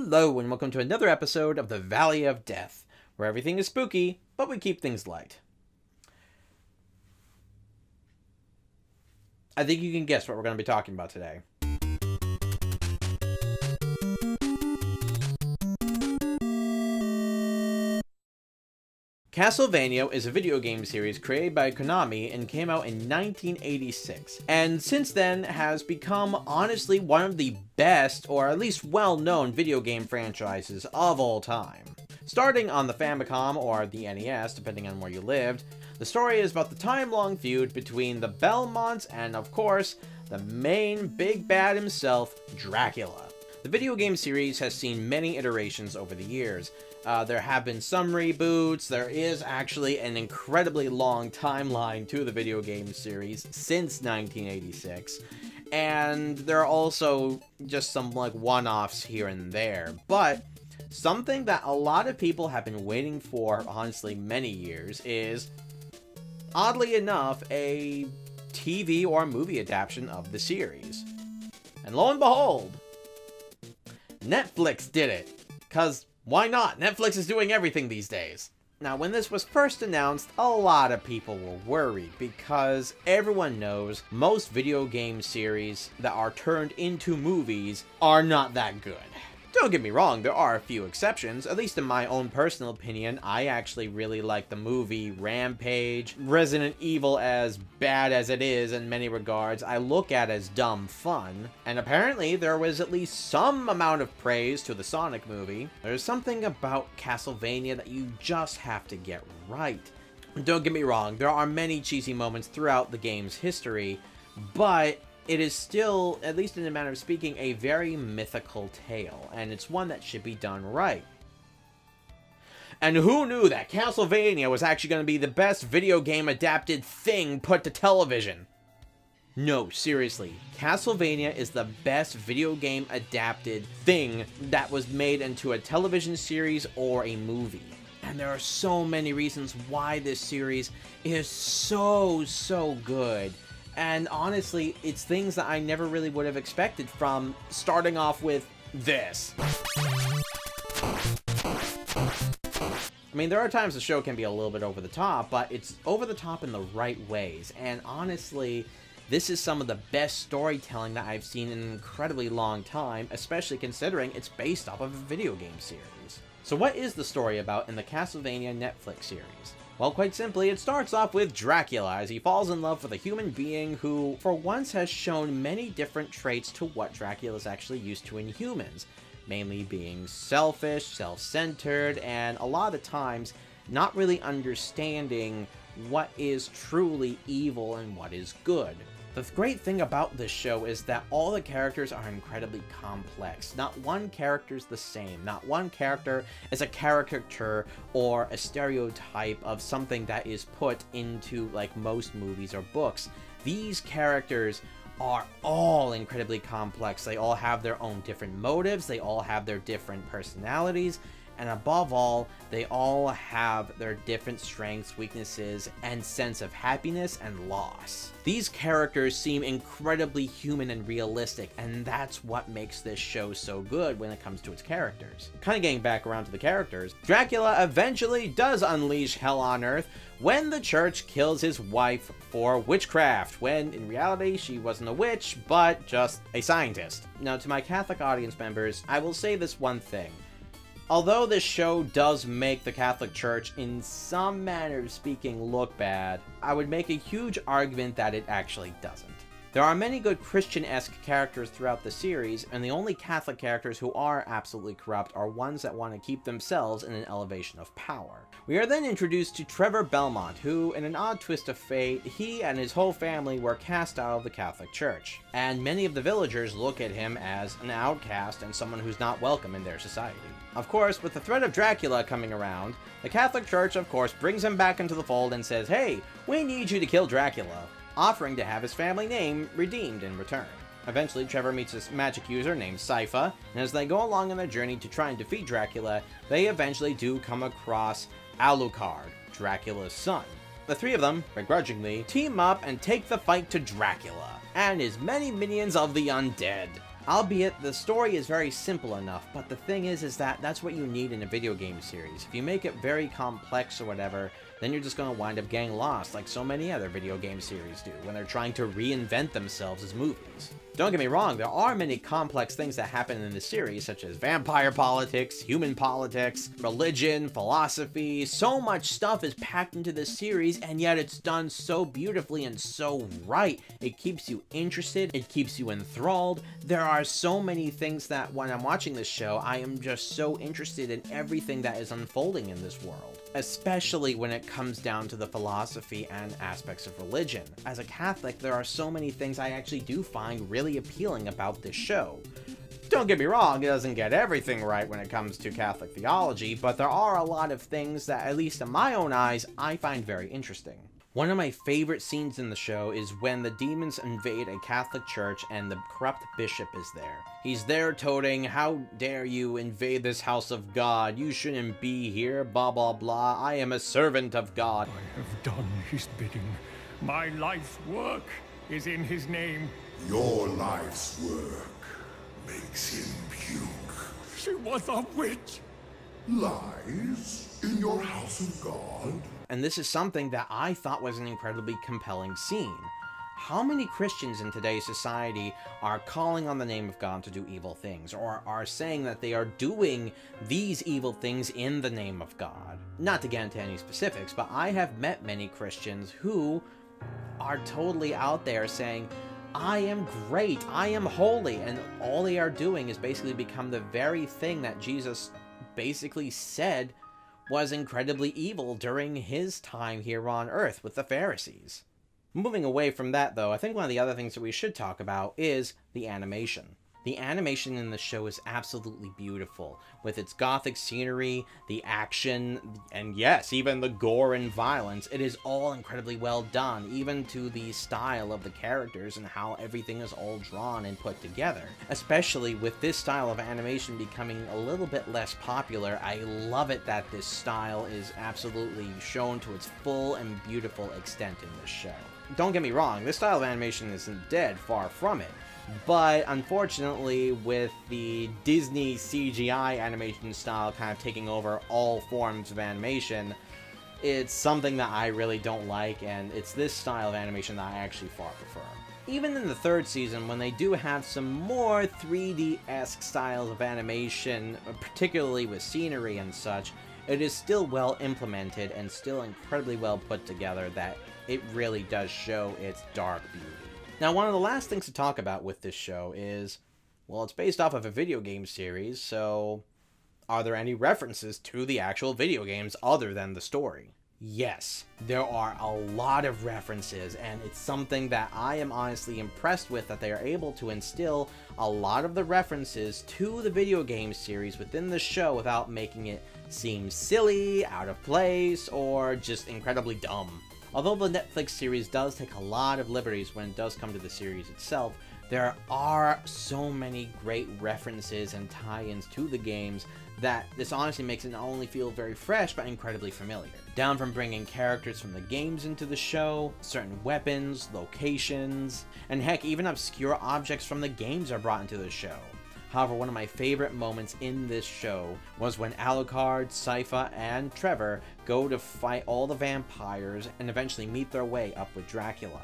Hello and welcome to another episode of the Valley of Death, where everything is spooky, but we keep things light. I think you can guess what we're going to be talking about today. Castlevania is a video game series created by Konami and came out in 1986, and since then has become honestly one of the best, or at least well-known, video game franchises of all time. Starting on the Famicom or the NES, depending on where you lived, the story is about the time-long feud between the Belmonts and, of course, the main big bad himself, Dracula. The video game series has seen many iterations over the years. There have been some reboots. There is actually an incredibly long timeline to the video game series since 1986. And there are also just some one-offs here and there. But something that a lot of people have been waiting for, honestly, many years is, oddly enough, a TV or movie adaptation of the series. And lo and behold, Netflix did it. 'Cause why not? Netflix is doing everything these days. Now, when this was first announced, a lot of people were worried because everyone knows most video game series that are turned into movies are not that good. Don't get me wrong, there are a few exceptions. At least in my own personal opinion, I actually really like the movie Rampage. Resident Evil, as bad as it is in many regards, I look at as dumb fun. And apparently there was at least some amount of praise to the Sonic movie. There's something about Castlevania that you just have to get right. Don't get me wrong, there are many cheesy moments throughout the game's history, but it is still, at least in a manner of speaking, a very mythical tale, and it's one that should be done right. And who knew that Castlevania was actually going to be the best video game adapted thing put to television? No, seriously, Castlevania is the best video game adapted thing that was made into a television series or a movie. And there are so many reasons why this series is so good. And honestly, it's things that I never really would have expected from starting off with this. I mean, there are times the show can be a little bit over the top, but it's over the top in the right ways. And honestly, this is some of the best storytelling that I've seen in an incredibly long time, especially considering it's based off of a video game series. So what is the story about in the Castlevania Netflix series? Well, quite simply, it starts off with Dracula as he falls in love with a human being who, for once, has shown many different traits to what Dracula is actually used to in humans, mainly being selfish, self-centered, and a lot of times not really understanding what is truly evil and what is good. The great thing about this show is that all the characters are incredibly complex. Not one character is the same. Not one character is a caricature or a stereotype of something that is put into most movies or books. These characters are all incredibly complex. They all have their own different motives. They all have their different personalities. And above all, they all have their different strengths, weaknesses, and sense of happiness and loss. These characters seem incredibly human and realistic, and that's what makes this show so good when it comes to its characters. Kind of getting back around to the characters, Dracula eventually does unleash hell on Earth when the church kills his wife for witchcraft, when in reality she wasn't a witch, but just a scientist. Now, to my Catholic audience members, I will say this one thing. Although this show does make the Catholic Church, in some manner of speaking, look bad, I would make a huge argument that it actually doesn't. There are many good Christian-esque characters throughout the series, and the only Catholic characters who are absolutely corrupt are ones that want to keep themselves in an elevation of power. We are then introduced to Trevor Belmont, who, in an odd twist of fate, he and his whole family were cast out of the Catholic Church, and many of the villagers look at him as an outcast and someone who's not welcome in their society. Of course, with the threat of Dracula coming around, the Catholic Church, of course, brings him back into the fold and says, "Hey, we need you to kill Dracula," offering to have his family name redeemed in return. Eventually, Trevor meets a magic user named Sypha, and as they go along on their journey to try and defeat Dracula, they eventually do come across Alucard, Dracula's son. The three of them, begrudgingly, team up and take the fight to Dracula and his many minions of the undead. Albeit, the story is very simple enough, but the thing is that that's what you need in a video game series. If you make it very complex or whatever, then you're just going to wind up getting lost, like so many other video game series do, when they're trying to reinvent themselves as movies. Don't get me wrong, there are many complex things that happen in the series, such as vampire politics, human politics, religion, philosophy. So much stuff is packed into this series, and yet it's done so beautifully and so right. It keeps you interested, it keeps you enthralled. There are so many things that when I'm watching this show, I am just so interested in everything that is unfolding in this world. Especially when it comes down to the philosophy and aspects of religion. As a Catholic, there are so many things I actually do find really appealing about this show. Don't get me wrong, it doesn't get everything right when it comes to Catholic theology, but there are a lot of things that, at least in my own eyes, I find very interesting. One of my favorite scenes in the show is when the demons invade a Catholic church and the corrupt bishop is there. He's there toting, "How dare you invade this house of God? You shouldn't be here, blah blah blah. I am a servant of God." I have done his bidding. My life's work is in his name. Your life's work makes him puke. She was a witch. Lies in your house of God? And this is something that I thought was an incredibly compelling scene. How many Christians in today's society are calling on the name of God to do evil things, or are saying that they are doing these evil things in the name of God? Not to get into any specifics, but I have met many Christians who are totally out there saying, "I am great, I am holy," and all they are doing is basically become the very thing that Jesus basically said was incredibly evil during his time here on Earth with the Pharisees. Moving away from that, though, I think one of the other things that we should talk about is the animation. The animation in the show is absolutely beautiful, with its gothic scenery, the action, and yes, even the gore and violence. It is all incredibly well done, even to the style of the characters and how everything is all drawn and put together. Especially with this style of animation becoming a little bit less popular, I love it that this style is absolutely shown to its full and beautiful extent in this show. Don't get me wrong, this style of animation isn't dead, far from it. But unfortunately, with the Disney CGI animation style kind of taking over all forms of animation, it's something that I really don't like, and it's this style of animation that I actually far prefer. Even in the third season, when they do have some more 3D-esque styles of animation, particularly with scenery and such, it is still well implemented and still incredibly well put together that it really does show its dark beauty. Now, one of the last things to talk about with this show is, well, it's based off of a video game series, so are there any references to the actual video games other than the story? Yes, there are a lot of references, and it's something that I am honestly impressed with, that they are able to instill a lot of the references to the video game series within the show without making it seem silly, out of place, or just incredibly dumb. Although the Netflix series does take a lot of liberties when it does come to the series itself, there are so many great references and tie-ins to the games that this honestly makes it not only feel very fresh, but incredibly familiar. Down from bringing characters from the games into the show, certain weapons, locations, and heck, even obscure objects from the games are brought into the show. However, one of my favorite moments in this show was when Alucard, Sypha, and Trevor go to fight all the vampires and eventually meet their way up with Dracula.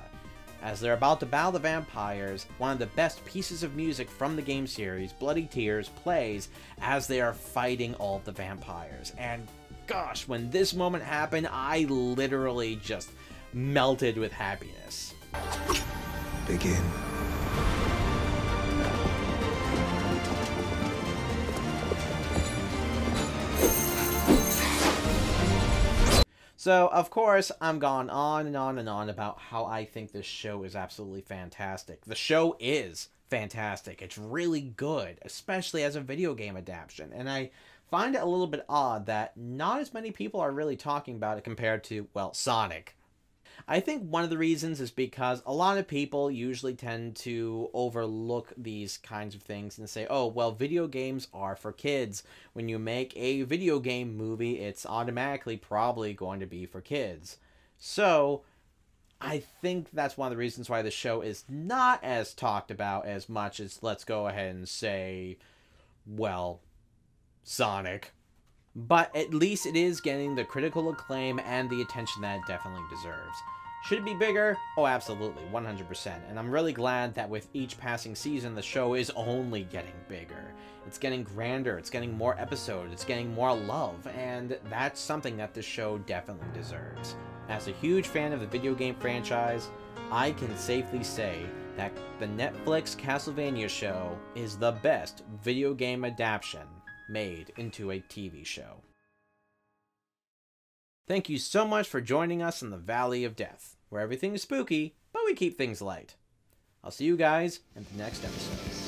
As they're about to battle the vampires, one of the best pieces of music from the game series, Bloody Tears, plays as they are fighting all of the vampires. And gosh, when this moment happened, I literally just melted with happiness. Begin. So, of course, I'm gone on and on and on about how I think this show is absolutely fantastic. The show is fantastic. It's really good, especially as a video game adaptation. And I find it a little bit odd that not as many people are really talking about it compared to, well, Sonic. I think one of the reasons is because a lot of people usually tend to overlook these kinds of things and say, oh, well, video games are for kids. When you make a video game movie, it's automatically probably going to be for kids. So, I think that's one of the reasons why the show is not as talked about as much as, let's go ahead and say, well, Sonic. But at least it is getting the critical acclaim and the attention that it definitely deserves. Should it be bigger? Oh, absolutely, 100%. And I'm really glad that with each passing season, the show is only getting bigger. It's getting grander, it's getting more episodes, it's getting more love, and that's something that the show definitely deserves. As a huge fan of the video game franchise, I can safely say that the Netflix Castlevania show is the best video game adaptation made into a TV show. Thank you so much for joining us in the Valley of Death, where everything is spooky, but we keep things light. I'll see you guys in the next episode.